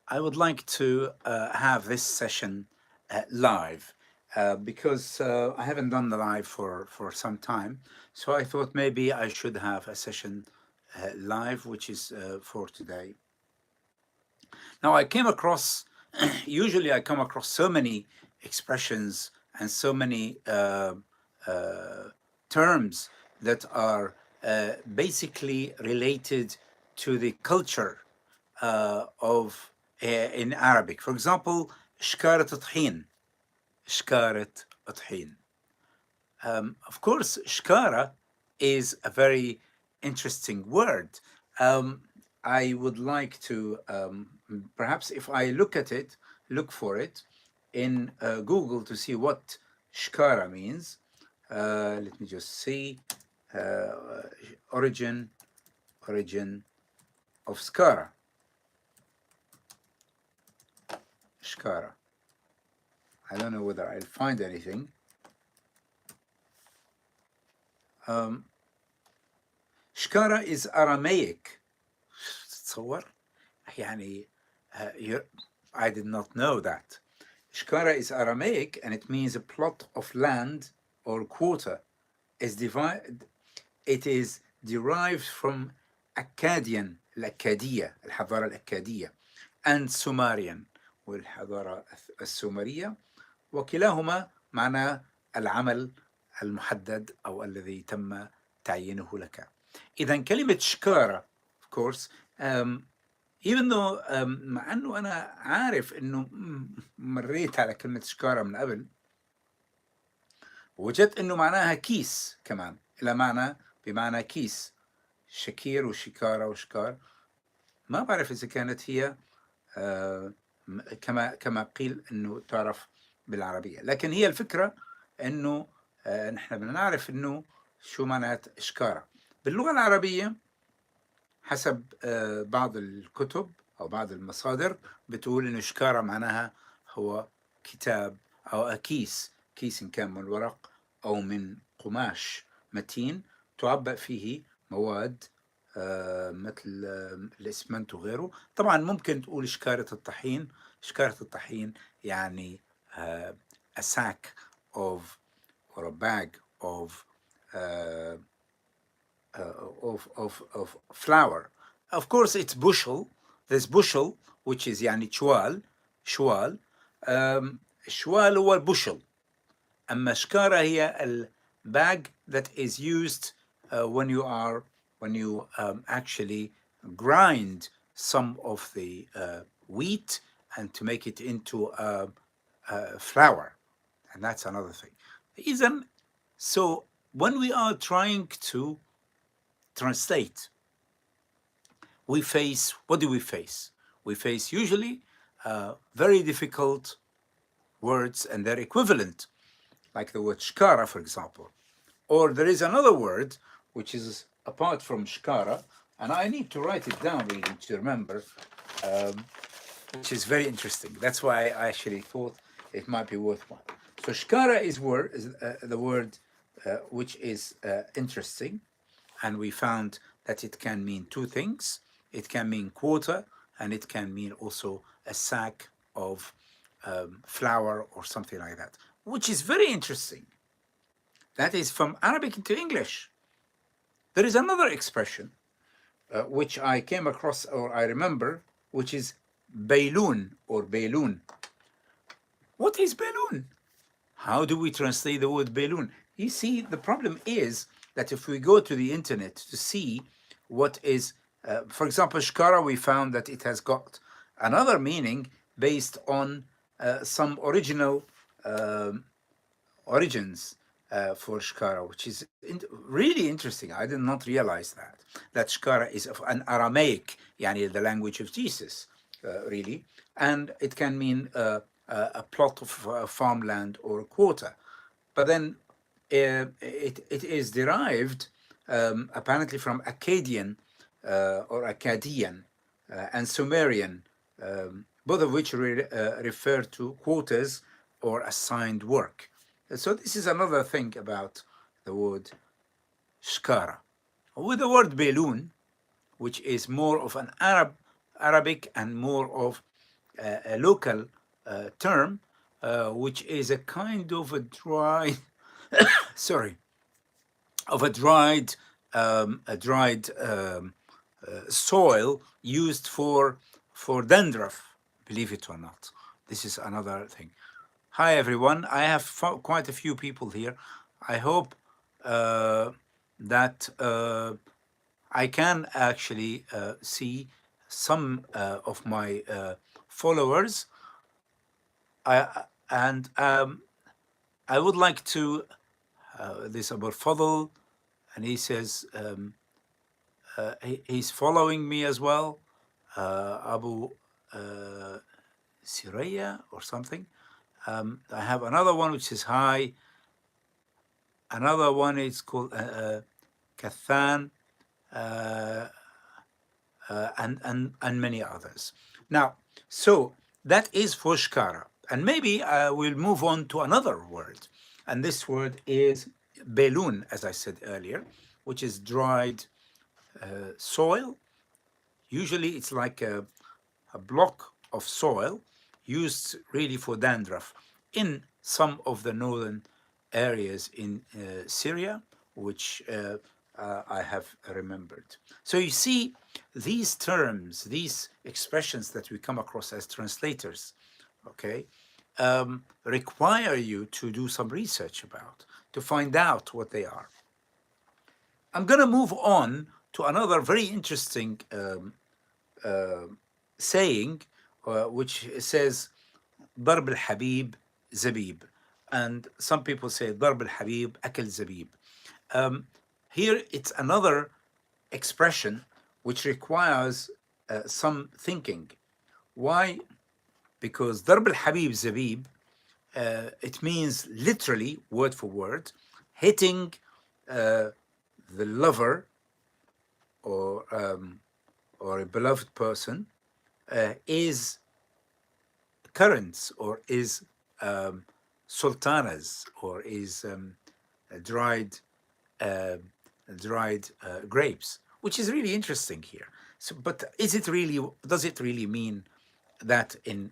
I would like to have this session live because I haven't done the live for some time. So I thought maybe I should have a session live, which is for today. Now I came across, usually I come across so many expressions and so many terms that are basically related to the culture of in Arabic. For example, شكارة طحين. شكارة طحين. Of course, shkara is a very interesting word. I would like to, perhaps if I look for it in Google to see what shkara means. Let me just see. Origin of skara. Shkara. I don't know whether I'll find anything. Shkara is Aramaic. تصور يعني I did not know that. Shkara is Aramaic and it means a plot of land or quarter. It is derived from Akkadian, الأكادية, الحضارة الأكادية, and Sumerian, والحضارة السومرية، وكلاهما معنى العمل المحدد أو الذي تم تعيينه لك. إذا كلمة شكارة of course even though مع أنه أنا عارف أنه مريت على كلمة شكارة من قبل، وجدت أنه معناها كيس كمان، إلى بمعنى كيس، شكير وشكارة وشكار. ما بعرف إذا كانت هي كما قيل أنه تعرف بالعربية، لكن هي الفكرة أنه نحن بدنا نعرف أنه شو معنات شكارة باللغة العربية. حسب بعض الكتب أو بعض المصادر بتقول إنه شكارة معناها هو كتاب أو كيس إن كان من ورق أو من قماش متين تعبأ فيه مواد مثل الإسمنت وغيره. طبعا ممكن تقول شكارة الطحين. شكارة الطحين يعني a sack of or a bag of flour. Of course, it's bushel. There's bushel, which is يعني شوال. شوال هو bushel. أما شكارة هي bag that is used when you actually grind some of the wheat and to make it into flour, and that's another thing. So when we are trying to translate, what do we face? We face usually very difficult words and their equivalent, like the word shkara, for example. Or there is another word which is apart from shkara, and I need to write it down really to remember, which is very interesting. That's why I actually thought it might be worthwhile. So shkara is the word which is interesting, and we found that it can mean two things. It can mean quarter, and it can mean also a sack of flour or something like that, which is very interesting. That is from Arabic into English. There is another expression which I came across or I remember, which is Beyloun or Beyloun. What is Beyloun? How do we translate the word Beyloun? You see, the problem is that if we go to the internet to see what is, for example, shkara, we found that it has got another meaning based on some original origins for shkara, which is really interesting. I did not realize that shkara is of an Aramaic, yani the language of Jesus, really, and it can mean a plot of farmland or a quarter. But then it is derived apparently from Akkadian or Akkadian and Sumerian, both of which refer to quarters or assigned work. So this is another thing about the word shkara. With the word Beyloun, which is more of an Arabic and more of a local term, which is a kind of a dry, sorry, of a dried soil used for dandruff. Believe it or not, this is another thing. Hi everyone. I have quite a few people here. I hope that I can actually see some of my followers. And I would like to this about Fadl, and he says he's following me as well. Abu Siraya or something. I have another one which is hi. Another one is called Kathan, and many others. Now, so that is for shkara. And maybe we'll move on to another word. And this word is Beyloun, as I said earlier, which is dried soil. Usually it's like a block of soil used really for dandruff in some of the northern areas in Syria, which I have remembered. So you see, these terms, these expressions that we come across as translators, okay, require you to do some research about, to find out what they are. I'm going to move on to another very interesting saying, which says, ضرب الحبيب زبيب. And some people say, ضرب الحبيب أكل زبيب. Here it's another expression which requires some thinking. Why? Because ضرب الحبيب زبيب, it means literally, word for word, hitting the lover or a beloved person is currants, or is sultanas, or is dried grapes, which is really interesting here. So, but is it really? Does it really mean that in?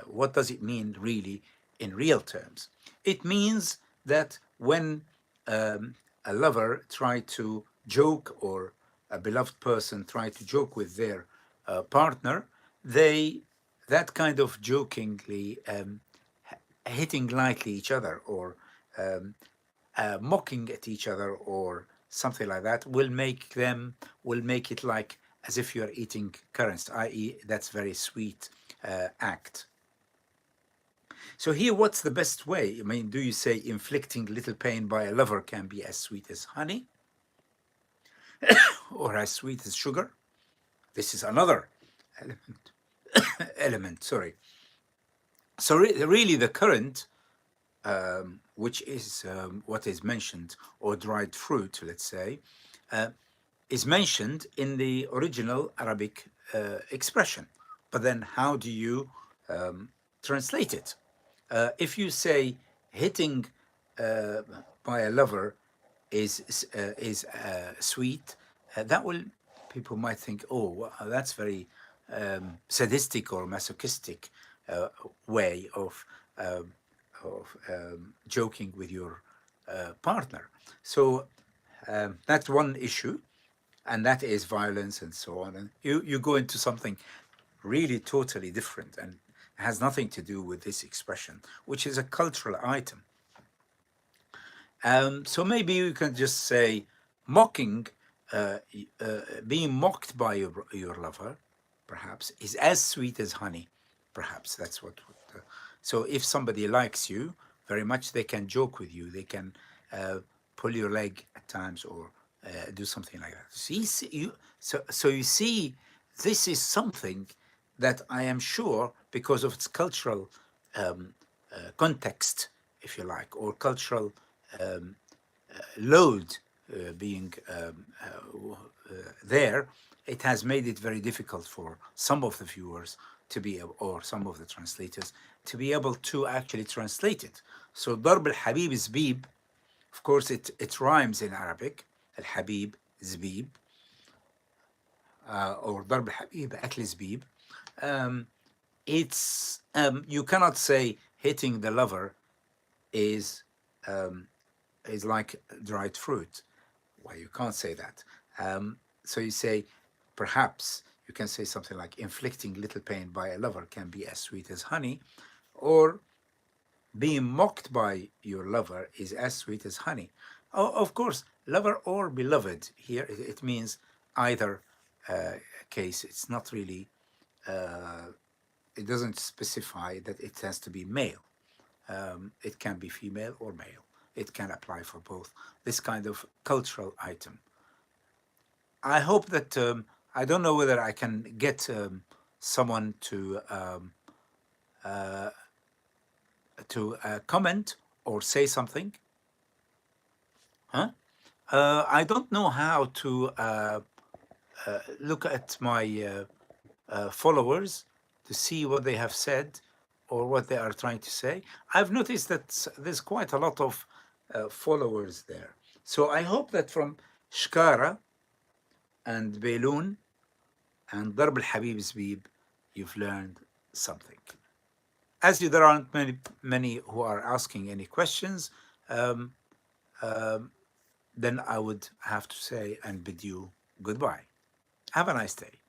What does it mean really in real terms? It means that when a lover tried to joke, or a beloved person tried to joke with their partner, that kind of jokingly hitting lightly each other, or mocking at each other, or something like that, will make it like as if you are eating currants, i.e., that's very sweet act. So here, what's the best way? I mean, do you say inflicting little pain by a lover can be as sweet as honey, or as sweet as sugar? This is another element. Sorry. So really, the currant, which is what is mentioned, or dried fruit, let's say, is mentioned in the original Arabic expression. But then, how do you translate it? If you say hitting by a lover is sweet, that will, people might think, oh, well, that's very sadistic or masochistic way of joking with your partner. So that's one issue, and that is violence and so on. And you go into something really totally different, and has nothing to do with this expression, which is a cultural item. So maybe you can just say mocking, being mocked by your lover, perhaps, is as sweet as honey. Perhaps that's what. So if somebody likes you very much, they can joke with you. They can pull your leg at times, or do something like that. So you see, this is something that I am sure, because of its cultural context, if you like, or cultural load being there, it has made it very difficult for some of the viewers to be, or some of the translators, to be able to actually translate it. So ضرب الحبيب زبيب, of course it rhymes in Arabic, الحبيب زبيب, or ضرب الحبيب أكل زبيب. it's you cannot say hitting the lover is um, is like dried fruit. Well, you can't say that. So you say, perhaps you can say something like inflicting little pain by a lover can be as sweet as honey, or being mocked by your lover is as sweet as honey. Oh, of course, lover or beloved here, it means either case. It's not really, it doesn't specify that it has to be male. It can be female or male. It can apply for both. This kind of cultural item. I hope that I don't know whether I can get someone to comment or say something. Huh? I don't know how to look at my followers to see what they have said or what they are trying to say. I've noticed that there's quite a lot of followers there. So I hope that from Shkara and Beyloun and Darb al-Habib Zbib, you've learned something. As there aren't many who are asking any questions, um, then I would have to say and bid you goodbye. Have a nice day.